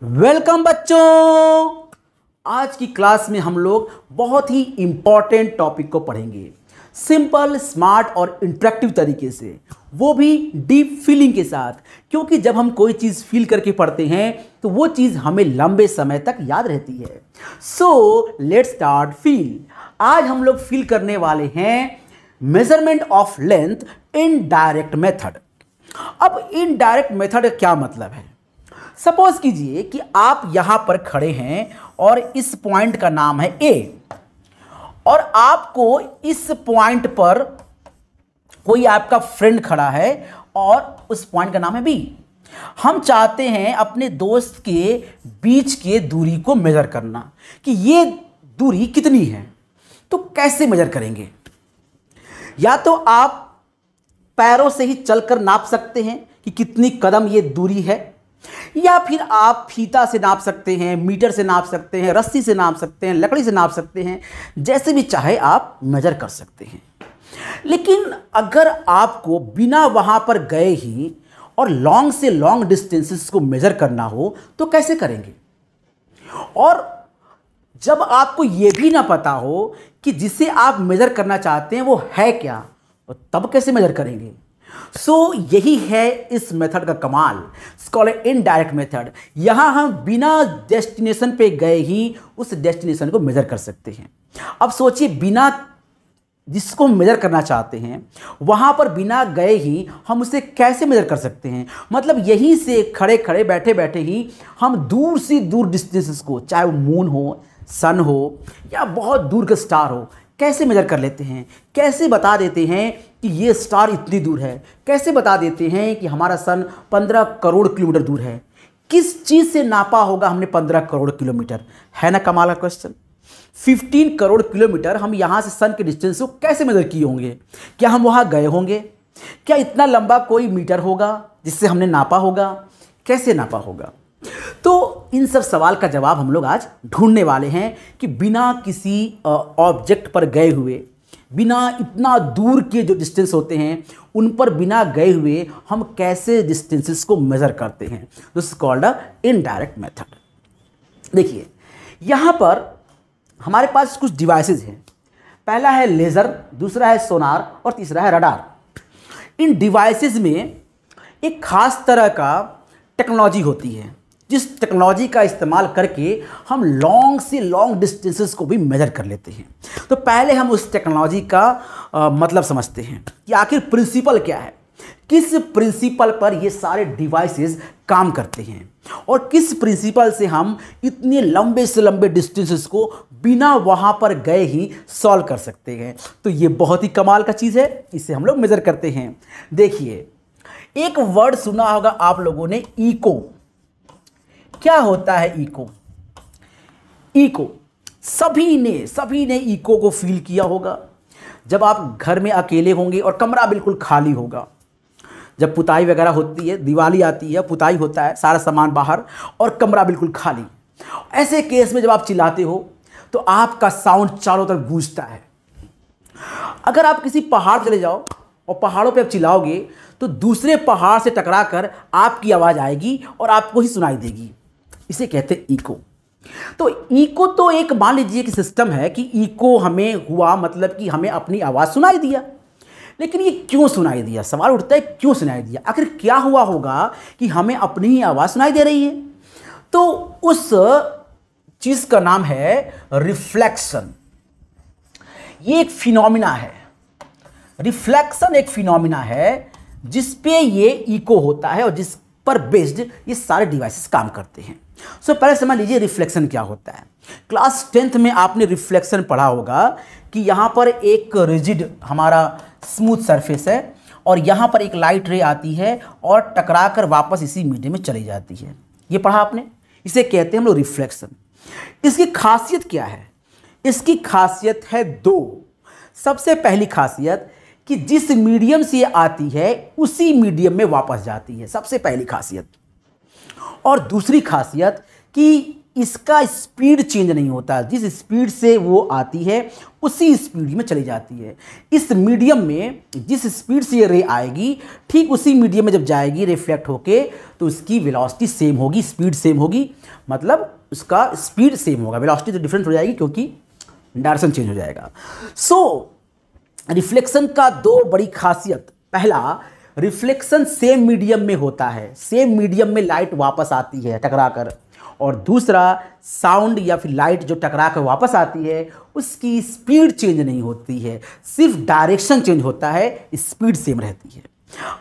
Welcome बच्चों। आज की क्लास में हम लोग बहुत ही इंपॉर्टेंट टॉपिक को पढ़ेंगे, सिंपल, स्मार्ट और इंटरेक्टिव तरीके से, वो भी डीप फीलिंग के साथ। क्योंकि जब हम कोई चीज़ फील करके पढ़ते हैं तो वो चीज़ हमें लंबे समय तक याद रहती है। So let's start feel. आज हम लोग फील करने वाले हैं measurement of length in direct method. अब इनडायरेक्ट मेथड का क्या मतलब है? सपोज कीजिए कि आप यहां पर खड़े हैं और इस पॉइंट का नाम है ए, और आपको इस पॉइंट पर कोई आपका फ्रेंड खड़ा है और उस पॉइंट का नाम है बी। हम चाहते हैं अपने दोस्त के बीच के दूरी को मेजर करना कि ये दूरी कितनी है। तो कैसे मेजर करेंगे? या तो आप पैरों से ही चलकर नाप सकते हैं कि कितनी कदम ये दूरी है, या फिर आप फीता से नाप सकते हैं, मीटर से नाप सकते हैं, रस्सी से नाप सकते हैं, लकड़ी से नाप सकते हैं, जैसे भी चाहे आप मेजर कर सकते हैं। लेकिन अगर आपको बिना वहां पर गए ही और लॉन्ग से लॉन्ग डिस्टेंसेस को मेजर करना हो तो कैसे करेंगे? और जब आपको यह भी ना पता हो कि जिसे आप मेजर करना चाहते हैं वो है क्या, तो तब कैसे मेजर करेंगे? यही है इस मेथड का कमाल, कॉल्ड इनडायरेक्ट मेथड। यहां हम बिना डेस्टिनेशन पे गए ही उस डेस्टिनेशन को मेजर कर सकते हैं। अब सोचिए, बिना जिसको मेजर करना चाहते हैं वहां पर बिना गए ही हम उसे कैसे मेजर कर सकते हैं? मतलब यहीं से खड़े खड़े बैठे बैठे ही हम दूर से दूर डिस्टेंसेस को, चाहे वो मून हो, सन हो या बहुत दूर का स्टार हो, कैसे मेजर कर लेते हैं? कैसे बता देते हैं कि ये स्टार इतनी दूर है? कैसे बता देते हैं कि हमारा सन 15 करोड़ किलोमीटर दूर है? किस चीज़ से नापा होगा हमने 15 करोड़ किलोमीटर? है ना कमाल का क्वेश्चन। 15 करोड़ किलोमीटर हम यहाँ से सन के डिस्टेंस को कैसे मेजर किए होंगे? क्या हम वहाँ गए होंगे? क्या इतना लंबा कोई मीटर होगा जिससे हमने नापा होगा? कैसे नापा होगा? तो इन सब सवाल का जवाब हम लोग आज ढूंढने वाले हैं कि बिना किसी ऑब्जेक्ट पर गए हुए, बिना इतना दूर के जो डिस्टेंस होते हैं उन पर बिना गए हुए हम कैसे डिस्टेंसेस को मेजर करते हैं। This is called a indirect method. देखिए, यहाँ पर हमारे पास कुछ डिवाइसेस हैं। पहला है लेज़र, दूसरा है सोनार और तीसरा है रडार। इन डिवाइसेस में एक खास तरह का टेक्नोलॉजी होती है जिस टेक्नोलॉजी का इस्तेमाल करके हम लॉन्ग से लॉन्ग डिस्टेंसेस को भी मेजर कर लेते हैं। तो पहले हम उस टेक्नोलॉजी का मतलब समझते हैं कि आखिर प्रिंसिपल क्या है, किस प्रिंसिपल पर ये सारे डिवाइसेस काम करते हैं और किस प्रिंसिपल से हम इतने लंबे से लंबे डिस्टेंसेस को बिना वहाँ पर गए ही सॉल्व कर सकते हैं। तो ये बहुत ही कमाल का चीज़ है, इसे हम लोग मेजर करते हैं। देखिए, एक वर्ड सुना होगा आप लोगों ने, इको। क्या होता है इको? इको सभी ने इको को फील किया होगा जब आप घर में अकेले होंगे और कमरा बिल्कुल खाली होगा। जब पुताई वगैरह होती है, दिवाली आती है, पुताई होता है, सारा सामान बाहर और कमरा बिल्कुल खाली। ऐसे केस में जब आप चिल्लाते हो तो आपका साउंड चारों तरफ गूंजता है। अगर आप किसी पहाड़ चले जाओ और पहाड़ों पे आप चिल्लाओगे तो दूसरे पहाड़ से टकराकर आपकी आवाज़ आएगी और आपको ही सुनाई देगी। इसे कहते हैं इको। तो इको तो एक मान लीजिए कि सिस्टम है कि इको हमें हुआ, मतलब कि हमें अपनी आवाज़ सुनाई दिया। लेकिन ये क्यों सुनाई दिया? सवाल उठता है, क्यों सुनाई दिया? आखिर क्या हुआ होगा कि हमें अपनी ही आवाज़ सुनाई दे रही है? तो उस चीज़ का नाम है रिफ्लेक्शन। ये एक फिनोमिना है। रिफ्लेक्शन एक फिनोमिना है जिस पे ये इको होता है और जिस पर बेस्ड ये सारे डिवाइसेस काम करते हैं। पहले समझ लीजिए रिफ्लेक्शन क्या होता है। क्लास 10th में आपने रिफ्लेक्शन पढ़ा होगा कि यहाँ पर एक रिजिड हमारा स्मूथ सरफेस है और यहाँ पर एक लाइट रे आती है और टकरा कर वापस इसी मीडियम में चली जाती है। ये पढ़ा आपने। इसे कहते हैं हम लोग रिफ्लेक्शन। इसकी खासियत क्या है? इसकी खासियत है दो। सबसे पहली खासियत कि जिस मीडियम से आती है उसी मीडियम में वापस जाती है, सबसे पहली खासियत। और दूसरी खासियत कि इसका स्पीड चेंज नहीं होता, जिस स्पीड से वो आती है उसी स्पीड में चली जाती है। इस मीडियम में जिस स्पीड से ये रे आएगी, ठीक उसी मीडियम में जब जाएगी रिफ्लेक्ट होके, तो उसकी वेलोसिटी सेम होगी, स्पीड सेम होगी, मतलब उसका स्पीड सेम होगा, वेलोसिटी तो डिफरेंट हो जाएगी क्योंकि डायरेक्शन चेंज हो जाएगा। सो रिफ्लेक्शन का दो बड़ी खासियत, पहला रिफ्लेक्शन सेम मीडियम में होता है, सेम मीडियम में लाइट वापस आती है टकरा कर, और दूसरा साउंड या फिर लाइट जो टकरा कर वापस आती है उसकी स्पीड चेंज नहीं होती है, सिर्फ डायरेक्शन चेंज होता है, स्पीड सेम रहती है।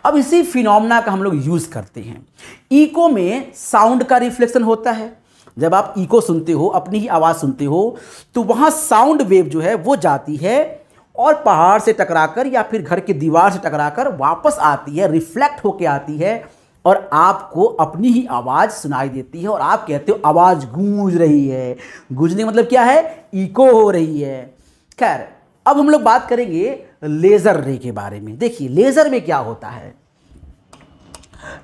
अब इसी फिनोमेना का हम लोग यूज़ करते हैं। इको में साउंड का रिफ्लेक्शन होता है, जब आप इको सुनते हो, अपनी ही आवाज़ सुनते हो, तो वहाँ साउंड वेव जो है वो जाती है और पहाड़ से टकराकर या फिर घर की दीवार से टकराकर वापस आती है, रिफ्लेक्ट होके आती है और आपको अपनी ही आवाज़ सुनाई देती है और आप कहते हो आवाज़ गूंज रही है। गूंजने का मतलब क्या है? इको हो रही है। खैर, अब हम लोग बात करेंगे लेज़र रे के बारे में। देखिए लेज़र में क्या होता है,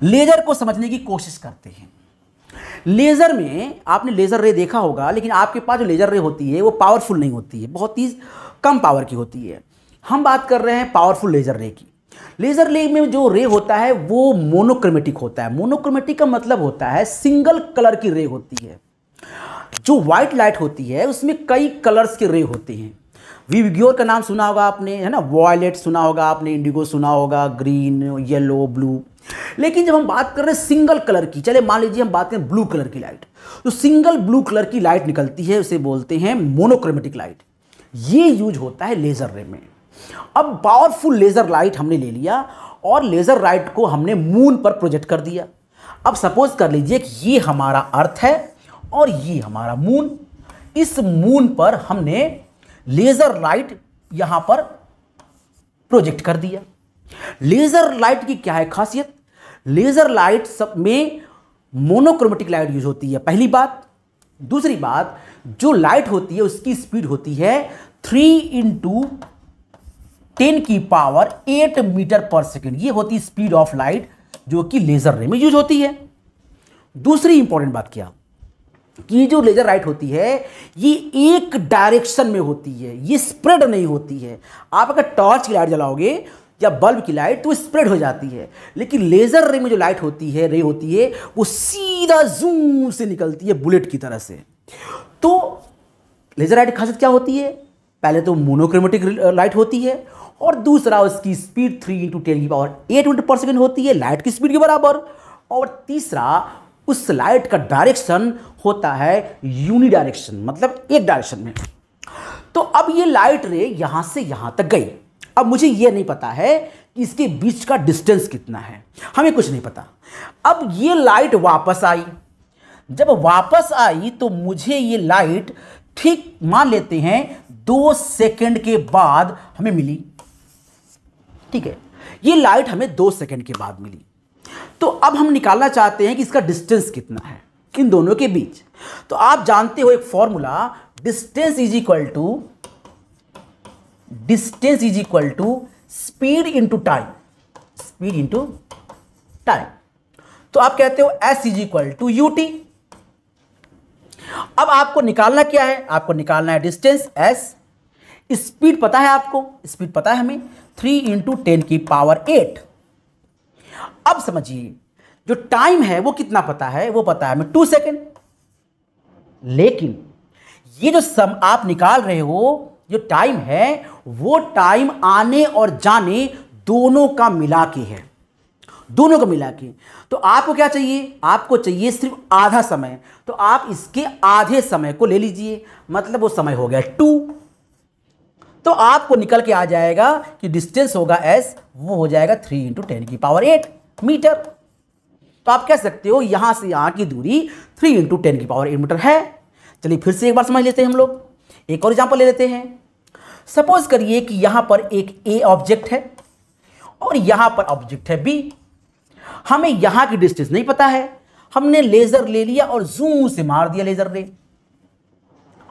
लेज़र को समझने की कोशिश करते हैं। लेज़र में आपने लेज़र रे देखा होगा, लेकिन आपके पास जो लेज़र रे होती है वो पावरफुल नहीं होती है, बहुत ही कम पावर की होती है। हम बात कर रहे हैं पावरफुल लेज़र रे की। लेज़र रे में जो रे होता है वो मोनोक्रोमेटिक होता है। मोनोक्रोमेटिक का मतलब होता है सिंगल कलर की रे होती है। जो वाइट लाइट होती है उसमें कई कलर्स के रे होते हैं। विबग्योर का नाम सुना होगा आपने, है ना, वॉयलेट सुना होगा आपने, इंडिगो सुना होगा, ग्रीन, येलो, ब्लू। लेकिन जब हम बात कर रहे हैं सिंगल कलर की, चले मान लीजिए हम बात करें ब्लू कलर की लाइट, तो सिंगल ब्लू कलर की लाइट निकलती है, उसे बोलते हैं मोनोक्रोमेटिक लाइट। ये यूज होता है लेज़र रे में। अब पावरफुल लेज़र लाइट हमने ले लिया और लेज़र लाइट को हमने मून पर प्रोजेक्ट कर दिया। अब सपोज कर लीजिए कि ये हमारा अर्थ है और ये हमारा मून। इस मून पर हमने लेज़र लाइट यहां पर प्रोजेक्ट कर दिया। लेज़र लाइट की क्या है खासियत? लेज़र लाइट सब में मोनोक्रोमेटिक लाइट यूज होती है, पहली बात। दूसरी बात, जो लाइट होती है उसकी स्पीड होती है 3 × 10⁸ मीटर पर सेकेंड। ये होती है स्पीड ऑफ लाइट जो कि लेज़र रे में यूज होती है। दूसरी इंपॉर्टेंट बात क्या कि जो लेज़र लाइट होती है ये एक डायरेक्शन में होती है, ये स्प्रेड नहीं होती है। आप अगर टॉर्च की लाइट जलाओगे या बल्ब की लाइट तो वो स्प्रेड हो जाती है, लेकिन लेज़र रे में जो लाइट होती है, रे होती है, वो सीधा जूम से निकलती है बुलेट की तरह से। तो लेज़र लाइट की खासियत क्या होती है? पहले तो मोनोक्रोमेटिक लाइट होती है और दूसरा उसकी स्पीड 3 × 10⁸ मीटर पर सेकेंड होती है, लाइट की स्पीड के बराबर। और तीसरा, उस लाइट का डायरेक्शन होता है यूनि डायरेक्शन, मतलब एक डायरेक्शन में। तो अब ये लाइट रे यहां से यहां तक गई। अब मुझे ये नहीं पता है कि इसके बीच का डिस्टेंस कितना है, हमें कुछ नहीं पता। अब ये लाइट वापस आई, जब वापस आई तो मुझे ये लाइट ठीक मान लेते हैं 2 सेकंड के बाद हमें मिली। ठीक है, ये लाइट हमें 2 सेकंड के बाद मिली। तो अब हम निकालना चाहते हैं कि इसका डिस्टेंस कितना है इन दोनों के बीच। तो आप जानते हो एक formula, distance is equal to speed into time, speed into time. तो आप कहते हो S is equal to UT। अब आपको निकालना क्या है? आपको निकालना है डिस्टेंस S। स्पीड पता है आपको, स्पीड पता है हमें 3 × 10⁸। अब समझिए जो टाइम है वो कितना पता है? वो पता है हमें 2 सेकेंड। लेकिन ये जो सम आप निकाल रहे हो, जो टाइम है वो टाइम आने और जाने दोनों का मिला के है, दोनों का मिला के। तो आपको क्या चाहिए? आपको चाहिए सिर्फ आधा समय। तो आप इसके आधे समय को ले लीजिए, मतलब वो समय हो गया 2। तो आपको निकल के आ जाएगा कि डिस्टेंस होगा S, वो हो जाएगा 3 × 10⁸ मीटर। तो आप कह सकते हो यहां से यहां की दूरी 3 × 10⁸ मीटर है। चलिए फिर से एक बार समझ लेते हैं हम लोग, एक और एग्जांपल ले लेते हैं। सपोज करिए कि यहां पर एक A ऑब्जेक्ट है और यहां पर ऑब्जेक्ट है B। हमें यहां की डिस्टेंस नहीं पता है, हमने लेजर ले लिया और जूम से मार दिया लेजर रे।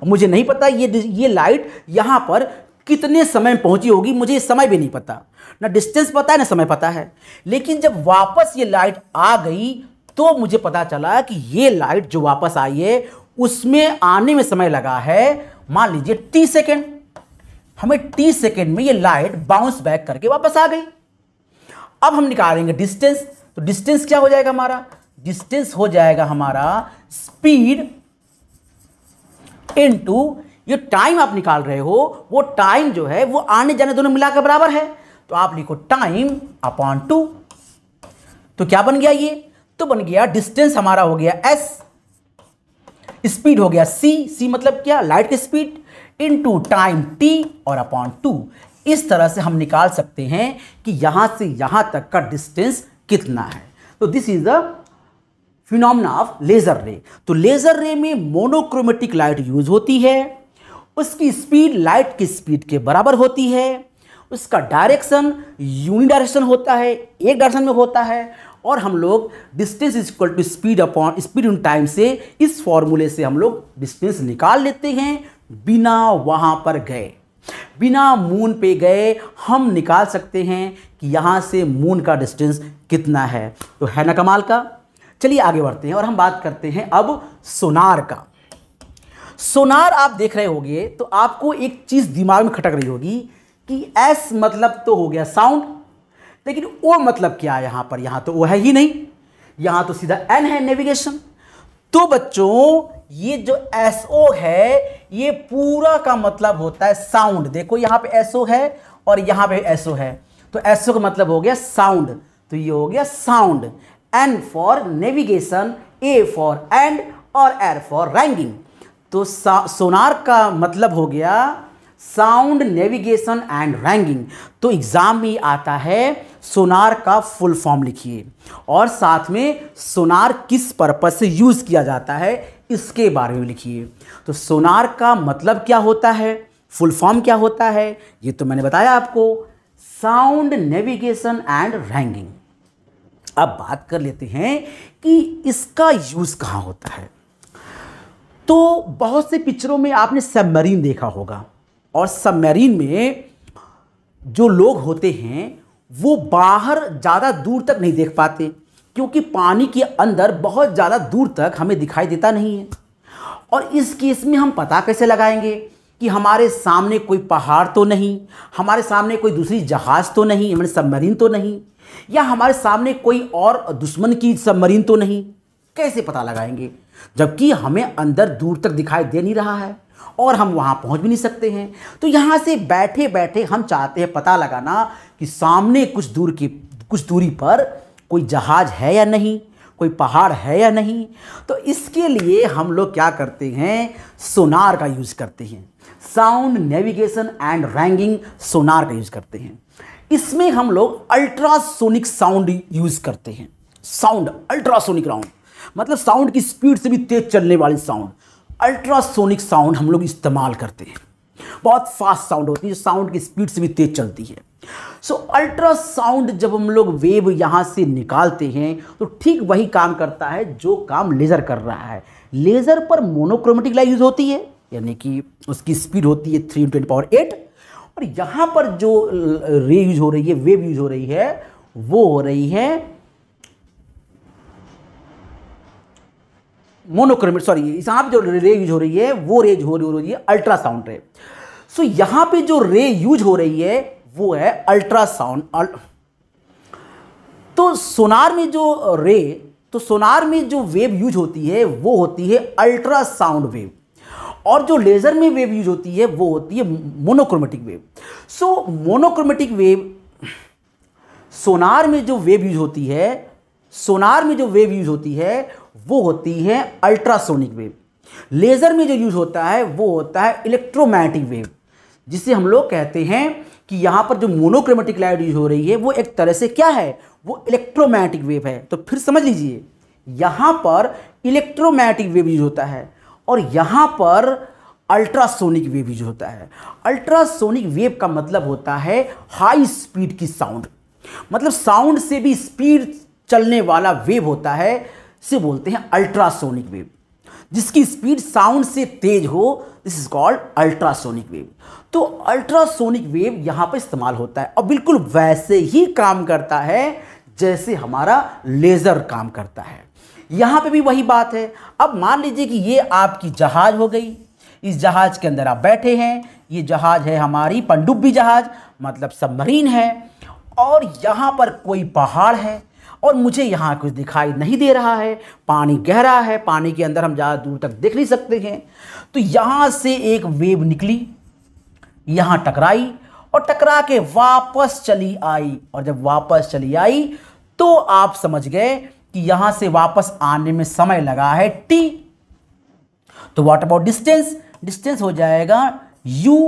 मुझे नहीं पता ये लाइट यहां पर कितने समय में पहुंची होगी, मुझे समय भी नहीं पता, ना डिस्टेंस पता है ना समय पता है। लेकिन जब वापस ये लाइट आ गई तो मुझे पता चला कि ये लाइट जो वापस आई है उसमें आने में समय लगा है मान लीजिए टी सेकेंड, हमें टी सेकेंड में ये लाइट बाउंस बैक करके वापस आ गई। अब हम निकालेंगे डिस्टेंस, तो डिस्टेंस क्या हो जाएगा हमारा, डिस्टेंस हो जाएगा हमारा स्पीड इनटू ये टाइम आप निकाल रहे हो, वो टाइम जो है वो आने जाने दोनों मिलाकर बराबर है, तो आप लिखो टाइम अपॉन 2। तो क्या बन गया ये, तो बन गया डिस्टेंस हमारा हो गया s, स्पीड हो गया c मतलब क्या, लाइट की स्पीड, इनटू टाइम t और अपॉन 2। इस तरह से हम निकाल सकते हैं कि यहां से यहां तक का डिस्टेंस कितना है। तो this is the phenomena of laser ray. तो लेजर रे में मोनोक्रोमेटिक लाइट यूज होती है, उसकी स्पीड लाइट की स्पीड के बराबर होती है, उसका डायरेक्शन यूनिडायरेक्शन होता है, एक डायरेक्शन में होता है, और हम लोग distance is equal to speed upon speed in time से इस फॉर्मूले से हम लोग डिस्टेंस निकाल लेते हैं बिना वहां पर गए, बिना मून पे गए हम निकाल सकते हैं कि यहां से मून का डिस्टेंस कितना है। तो है ना कमाल का। चलिए आगे बढ़ते हैं और हम बात करते हैं अब सोनार का। सोनार आप देख रहे होंगे तो आपको एक चीज दिमाग में खटक रही होगी कि एस मतलब तो हो गया साउंड, लेकिन ओ मतलब क्या है यहां पर, यहां तो ओ है ही नहीं, यहां तो सीधा एन है नेविगेशन। तो बच्चों ये जो एसओ है ये पूरा का मतलब होता है साउंड। देखो यहां पे एसओ है और यहां पे एसओ है, तो एसओ का मतलब हो गया साउंड, तो ये हो गया sound. N for navigation, A for and और एर फॉर रैंगिंग। तो सोनार का मतलब हो गया साउंड, नेविगेशन एंड रैंगिंग। तो एग्जाम में आता है सोनार का फुल फॉर्म लिखिए और साथ में सोनार किस पर्पस से यूज किया जाता है इसके बारे में लिखिए। तो सोनार का मतलब क्या होता है, फुल फॉर्म क्या होता है, ये तो मैंने बताया आपको, साउंड, नेविगेशन एंड रैंगिंग। अब बात कर लेते हैं कि इसका यूज कहां होता है। तो बहुत से पिक्चरों में आपने सबमरीन देखा होगा, और सबमरीन में जो लोग होते हैं वो बाहर ज़्यादा दूर तक नहीं देख पाते, क्योंकि पानी के अंदर बहुत ज़्यादा दूर तक हमें दिखाई देता नहीं है। और इस केस में हम पता कैसे लगाएंगे कि हमारे सामने कोई पहाड़ तो नहीं, हमारे सामने कोई दूसरी जहाज़ तो नहीं, हमारे सबमरीन तो नहीं, या हमारे सामने कोई और दुश्मन की सबमरीन तो नहीं, कैसे पता लगाएंगे जबकि हमें अंदर दूर तक दिखाई दे नहीं रहा है और हम वहां पहुंच भी नहीं सकते हैं। तो यहां से बैठे बैठे हम चाहते हैं पता लगाना कि सामने कुछ दूरी पर कोई जहाज है या नहीं, कोई पहाड़ है या नहीं। तो इसके लिए हम लोग क्या करते हैं, सोनार का यूज करते हैं। साउंड, नेविगेशन एंड रैंगिंग, सोनार का यूज करते हैं। इसमें हम लोग अल्ट्रासोनिक साउंड यूज करते हैं। साउंड, अल्ट्रासोनिक राउंड मतलब साउंड की स्पीड से भी तेज चलने वाली साउंड, अल्ट्रासोनिक साउंड हम लोग इस्तेमाल करते हैं। बहुत फास्ट साउंड होती है, साउंड की स्पीड से भी तेज चलती है। सो अल्ट्रासाउंड जब हम लोग वेव यहाँ से निकालते हैं तो ठीक वही काम करता है जो काम लेज़र कर रहा है। लेज़र पर मोनोक्रोमेटिक लाइट यूज होती है, यानी कि उसकी स्पीड होती है 3 × 10⁸, और यहाँ पर जो रे यूज हो रही है, वेव यूज हो रही है, वो हो रही है मोनोक्रोमेटिक, सॉरी यहाँ पे जो रे यूज हो रही है वो रे हो रही है अल्ट्रासाउंड रे। सो यहाँ पे जो रे यूज हो रही है वो है अल्ट्रासाउंड। तो सोनार में जो वेव यूज होती है वो होती है अल्ट्रासाउंड वेव, और जो लेजर में वेव यूज होती है वो होती है मोनोक्रोमेटिक वेव। सो मोनोक्रोमेटिक वेव, सोनार में जो वेव यूज होती है वो होती है अल्ट्रासोनिक वेव। लेजर में जो यूज होता है वो होता है इलेक्ट्रोमैग्नेटिक वेव, जिसे हम लोग कहते हैं कि यहां पर जो मोनोक्रोमेटिक लाइट यूज हो रही है वो एक तरह से क्या है, वो इलेक्ट्रोमैग्नेटिक वेव है। तो फिर समझ लीजिए, यहां पर इलेक्ट्रोमैग्नेटिक वेव यूज होता है और यहां पर अल्ट्रासोनिक वेव यूज होता है। अल्ट्रासोनिक वेव का मतलब होता है हाई स्पीड की साउंड, मतलब साउंड से भी स्पीड चलने वाला वेव होता है, से बोलते हैं अल्ट्रासोनिक वेव। जिसकी स्पीड साउंड से तेज हो, this is called ultrasonic wave. तो अल्ट्रासोनिक वेव यहां पर इस्तेमाल होता है और बिल्कुल वैसे ही काम करता है जैसे हमारा लेजर काम करता है। यहाँ पे भी वही बात है। अब मान लीजिए कि ये आपकी जहाज हो गई, इस जहाज के अंदर आप बैठे हैं, ये जहाज है हमारी पनडुब्बी जहाज, मतलब सबमरीन है, और यहाँ पर कोई पहाड़ है और मुझे यहाँ कुछ दिखाई नहीं दे रहा है, पानी गहरा है, पानी के अंदर हम ज़्यादा दूर तक देख नहीं सकते हैं। तो यहाँ से एक वेव निकली, यहाँ टकराई और टकरा के वापस चली आई, और जब वापस चली आई तो आप समझ गए कि यहाँ से वापस आने में समय लगा है t। तो व्हाट अबाउट डिस्टेंस? डिस्टेंस हो जाएगा u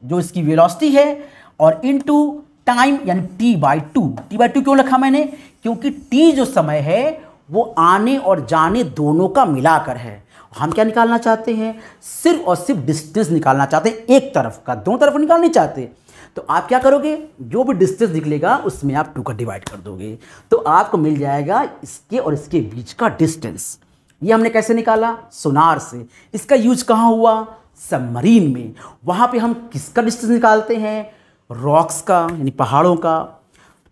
जो इसकी वेलोसिटी है और इनटू टाइम यानी t/2। t/2 क्यों रखा मैंने? क्योंकि t जो समय है वो आने और जाने दोनों का मिलाकर है। हम क्या निकालना चाहते हैं? सिर्फ और सिर्फ डिस्टेंस निकालना चाहते हैं, एक तरफ का, दोनों तरफ निकाल नहीं चाहते। तो आप क्या करोगे? जो भी डिस्टेंस निकलेगा उसमें आप 2 का डिवाइड कर दोगे, तो आपको मिल जाएगा इसके और इसके बीच का डिस्टेंस। ये हमने कैसे निकाला? सोनार से। इसका यूज कहाँ हुआ? सबमरीन में। वहाँ पे हम किसका डिस्टेंस निकालते हैं? रॉक्स का, यानी पहाड़ों का,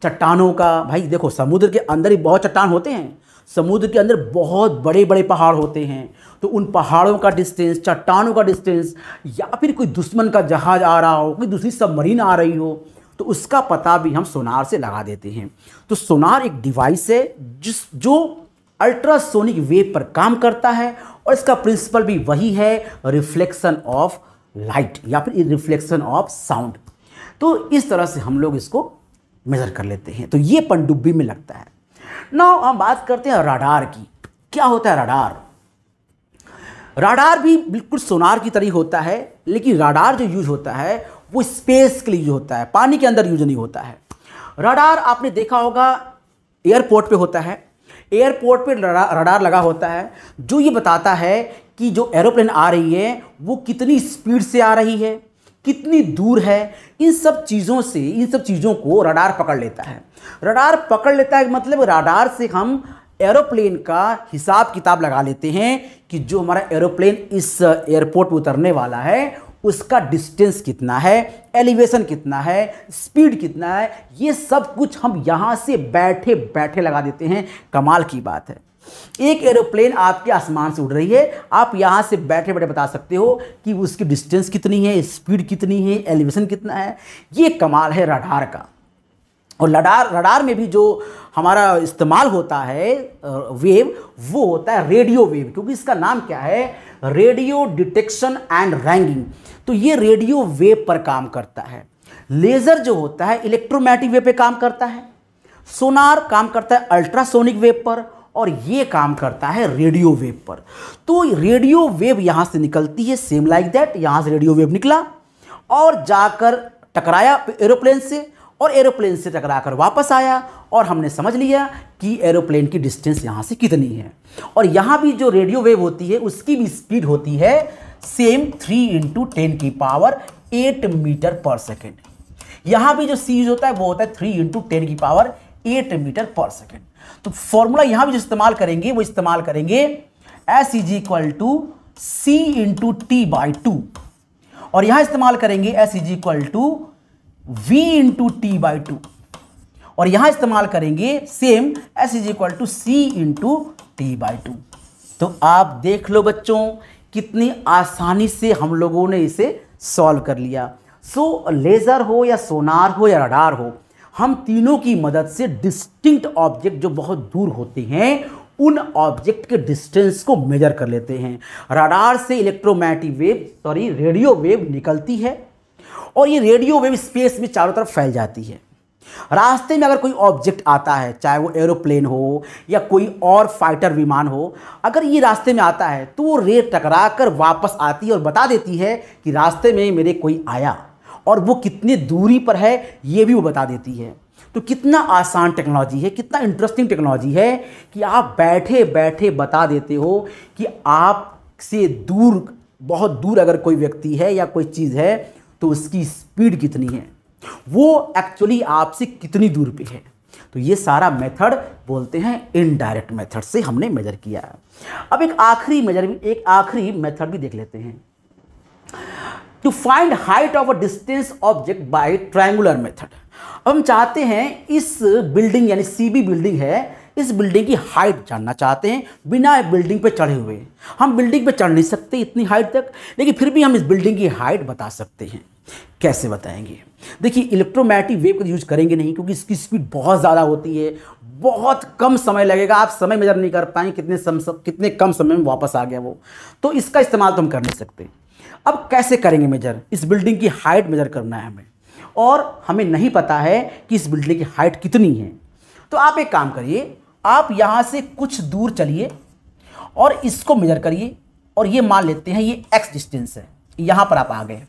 चट्टानों का। भाई देखो, समुद्र के अंदर ही बहुत चट्टान होते हैं, समुद्र के अंदर बहुत बड़े बड़े पहाड़ होते हैं, तो उन पहाड़ों का डिस्टेंस, चट्टानों का डिस्टेंस, या फिर कोई दुश्मन का जहाज आ रहा हो, कोई दूसरी सबमरीन आ रही हो, तो उसका पता भी हम सोनार से लगा देते हैं। तो सोनार एक डिवाइस है जो अल्ट्रासोनिक वेव पर काम करता है, और इसका प्रिंसिपल भी वही है, रिफ्लेक्शन ऑफ लाइट या फिर रिफ्लेक्शन ऑफ साउंड। तो इस तरह से हम लोग इसको मेजर कर लेते हैं। तो ये पनडुब्बी में लगता है। नाउ हम बात करते हैं रडार की। क्या होता है रडार? रडार भी बिल्कुल सोनार की तरह होता है, लेकिन रडार जो यूज होता है वो स्पेस के लिए यूज होता है, पानी के अंदर यूज नहीं होता है। रडार आपने देखा होगा एयरपोर्ट पे होता है, एयरपोर्ट पे रडार लगा होता है जो ये बताता है कि जो एरोप्लेन आ रही है वो कितनी स्पीड से आ रही है, कितनी दूर है। इन सब चीज़ों को रडार पकड़ लेता है। रडार पकड़ लेता है मतलब रडार से हम एरोप्लेन का हिसाब किताब लगा लेते हैं कि जो हमारा एरोप्लेन इस एयरपोर्ट पर उतरने वाला है उसका डिस्टेंस कितना है, एलिवेशन कितना है, स्पीड कितना है। ये सब कुछ हम यहाँ से बैठे बैठे लगा देते हैं। कमाल की बात है, एक एरोप्लेन आपके आसमान से उड़ रही है, आप यहाँ से बैठे बैठे बता सकते हो कि उसकी डिस्टेंस कितनी है, स्पीड कितनी है, एलिवेशन कितना है। ये कमाल है रडार का। और रडार में भी जो हमारा इस्तेमाल होता है वेव, वो होता है रेडियो वेव, क्योंकि इसका नाम क्या है? Radio detection and ragging. तो ये रेडियो वेव पर काम करता है। लेज़र जो होता है इलेक्ट्रोमैग्नेटिक वेव पे काम करता है, सोनार काम करता है अल्ट्रासोनिक वेव पर, और ये काम करता है रेडियो वेव पर। तो रेडियो वेव यहाँ से निकलती है, सेम लाइक दैट। यहाँ से रेडियो वेव निकला और जाकर टकराया एरोप्लेन से, और एरोप्लेन से टकराकर वापस आया, और हमने समझ लिया कि एरोप्लेन की डिस्टेंस यहाँ से कितनी है। और यहाँ भी जो रेडियो वेव होती है उसकी भी स्पीड होती है सेम 3 × 10⁸ मीटर पर सेकेंड। यहाँ भी जो सी होता है वो होता है 3 × 10⁸ मीटर पर सेकेंड। तो फॉर्मूला यहाँ भी जो इस्तेमाल करेंगे वो इस्तेमाल करेंगे S = C × T/2, और यहाँ इस्तेमाल करेंगे S = V × T/2, और यहां इस्तेमाल करेंगे सेम S = C × T/2। तो आप देख लो बच्चों, कितनी आसानी से हम लोगों ने इसे सॉल्व कर लिया। सो लेज़र हो या सोनार हो या रडार हो, हम तीनों की मदद से डिस्टिंक्ट ऑब्जेक्ट जो बहुत दूर होते हैं उन ऑब्जेक्ट के डिस्टेंस को मेजर कर लेते हैं। रडार से रेडियो वेव निकलती है, और ये रेडियो वेव स्पेस में चारों तरफ फैल जाती है। रास्ते में अगर कोई ऑब्जेक्ट आता है, चाहे वो एरोप्लेन हो या कोई और फाइटर विमान हो, अगर ये रास्ते में आता है तो वो रेत टकरा कर वापस आती है और बता देती है कि रास्ते में मेरे कोई आया, और वो कितनी दूरी पर है ये भी वो बता देती है। तो कितना आसान टेक्नोलॉजी है, कितना इंटरेस्टिंग टेक्नोलॉजी है कि आप बैठे बैठे बता देते हो कि आपसे दूर, बहुत दूर अगर कोई व्यक्ति है या कोई चीज़ है तो उसकी स्पीड कितनी है, वो एक्चुअली आपसे कितनी दूर पे है। तो ये सारा मेथड बोलते हैं इनडायरेक्ट मेथड से हमने मेजर किया है। अब एक आखिरी मेथड भी देख लेते हैं, to find height of a distance object by triangular method. अब हम चाहते हैं इस बिल्डिंग यानी सीबी बिल्डिंग है, इस बिल्डिंग की हाइट जानना चाहते हैं बिना बिल्डिंग पे चढ़े हुए। हम बिल्डिंग पे चढ़ नहीं सकते इतनी हाइट तक, लेकिन फिर भी हम इस बिल्डिंग की हाइट बता सकते हैं। कैसे बताएंगे? देखिए, इलेक्ट्रोमैग्नेटिक वेव का यूज करेंगे नहीं, क्योंकि इसकी स्पीड बहुत ज़्यादा होती है, बहुत कम समय लगेगा, आप समय मेजर नहीं कर पाएंगे कितने कम समय में वापस आ गया वो, तो इसका इस्तेमाल तो हम कर नहीं सकते। अब कैसे करेंगे मेजर? इस बिल्डिंग की हाइट मेजर करना है हमें, और हमें नहीं पता है कि इस बिल्डिंग की हाइट कितनी है। तो आप एक काम करिए, आप यहाँ से कुछ दूर चलिए और इसको मेजर करिए, और ये मान लेते हैं ये x डिस्टेंस है, यहाँ पर आप आ गए।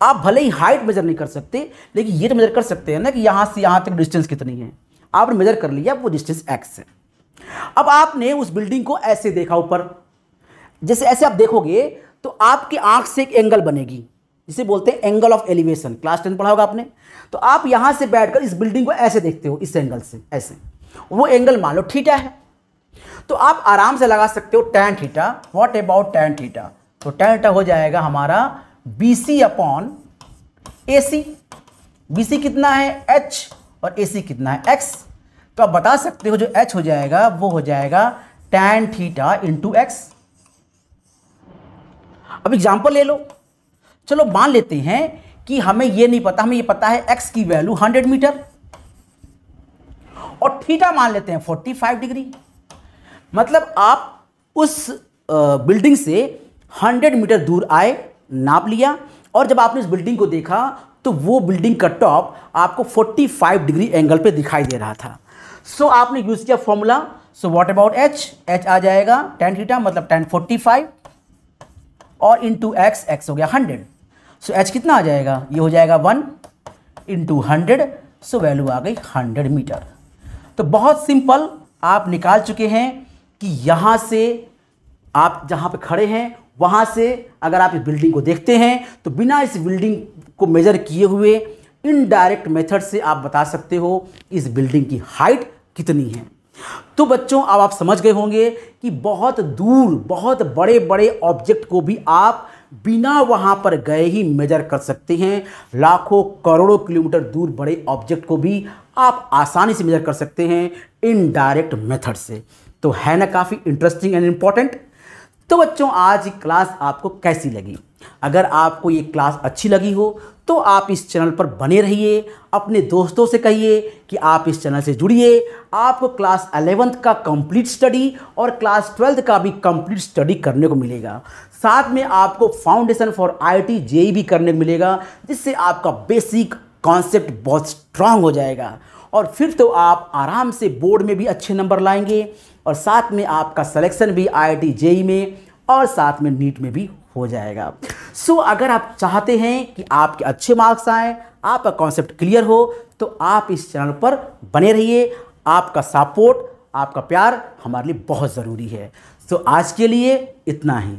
आप भले ही हाइट मेजर नहीं कर सकते, लेकिन ये तो मेजर कर सकते हैं ना कि यहाँ से यहाँ तक डिस्टेंस कितनी है। आपने मेजर कर लिया, वो डिस्टेंस x है। अब आपने उस बिल्डिंग को ऐसे देखा ऊपर, जैसे ऐसे आप देखोगे तो आपकी आंख से एक एंगल बनेगी, जिसे बोलते हैं एंगल ऑफ एलिवेशन। क्लास 10 पढ़ा होगा आपने। तो आप यहाँ से बैठकर इस बिल्डिंग को ऐसे देखते हो, इस एंगल से ऐसे, वो एंगल मान लो थीटा है, तो आप आराम से लगा सकते हो tan theta. What about tan theta? तो tan थीटा हो जाएगा हमारा BC अपॉन AC। BC कितना है? H, और AC कितना है? X। तो आप बता सकते हो जो H हो जाएगा वो हो जाएगा tan थीटा इंटू X। अब एग्जाम्पल ले लो। चलो मान लेते हैं कि हमें ये नहीं पता, हमें ये पता है x की वैल्यू 100 मीटर, और थीटा मान लेते हैं 45 डिग्री। मतलब आप उस बिल्डिंग से 100 मीटर दूर आए, नाप लिया, और जब आपने इस बिल्डिंग को देखा तो वो बिल्डिंग का टॉप आपको 45 डिग्री एंगल पे दिखाई दे रहा था। सो आपने यूज किया formula. So what about h आ जाएगा tan थीटा मतलब tan 45 और इंटू x हो गया 100। सो h कितना आ जाएगा? ये हो जाएगा 1 इंटू 100। सो वैल्यू आ गई 100 मीटर। तो बहुत सिंपल, आप निकाल चुके हैं कि यहाँ से आप जहाँ पे खड़े हैं वहाँ से अगर आप इस बिल्डिंग को देखते हैं तो बिना इस बिल्डिंग को मेजर किए हुए इनडायरेक्ट मेथड से आप बता सकते हो इस बिल्डिंग की हाइट कितनी है। तो बच्चों, अब आप समझ गए होंगे कि बहुत दूर, बहुत बड़े बड़े ऑब्जेक्ट को भी आप बिना वहाँ पर गए ही मेजर कर सकते हैं। लाखों करोड़ों किलोमीटर दूर बड़े ऑब्जेक्ट को भी आप आसानी से मेजर कर सकते हैं इनडायरेक्ट मेथड से। तो है ना काफ़ी इंटरेस्टिंग एंड इम्पॉर्टेंट। तो बच्चों, आज की क्लास आपको कैसी लगी? अगर आपको ये क्लास अच्छी लगी हो तो आप इस चैनल पर बने रहिए, अपने दोस्तों से कहिए कि आप इस चैनल से जुड़िए। आपको क्लास 11th का कंप्लीट स्टडी और क्लास 12th का भी कंप्लीट स्टडी करने को मिलेगा। साथ में आपको फाउंडेशन फॉर IIT JEE भी करने को मिलेगा, जिससे आपका बेसिक कॉन्सेप्ट बहुत स्ट्रांग हो जाएगा, और फिर तो आप आराम से बोर्ड में भी अच्छे नंबर लाएंगे, और साथ में आपका सिलेक्शन भी IIT JEE में और साथ में नीट में भी हो जाएगा। सो अगर आप चाहते हैं कि आपके अच्छे मार्क्स आए, आपका कॉन्सेप्ट क्लियर हो, तो आप इस चैनल पर बने रहिए। आपका सपोर्ट, आपका प्यार हमारे लिए बहुत ज़रूरी है। सो आज के लिए इतना ही।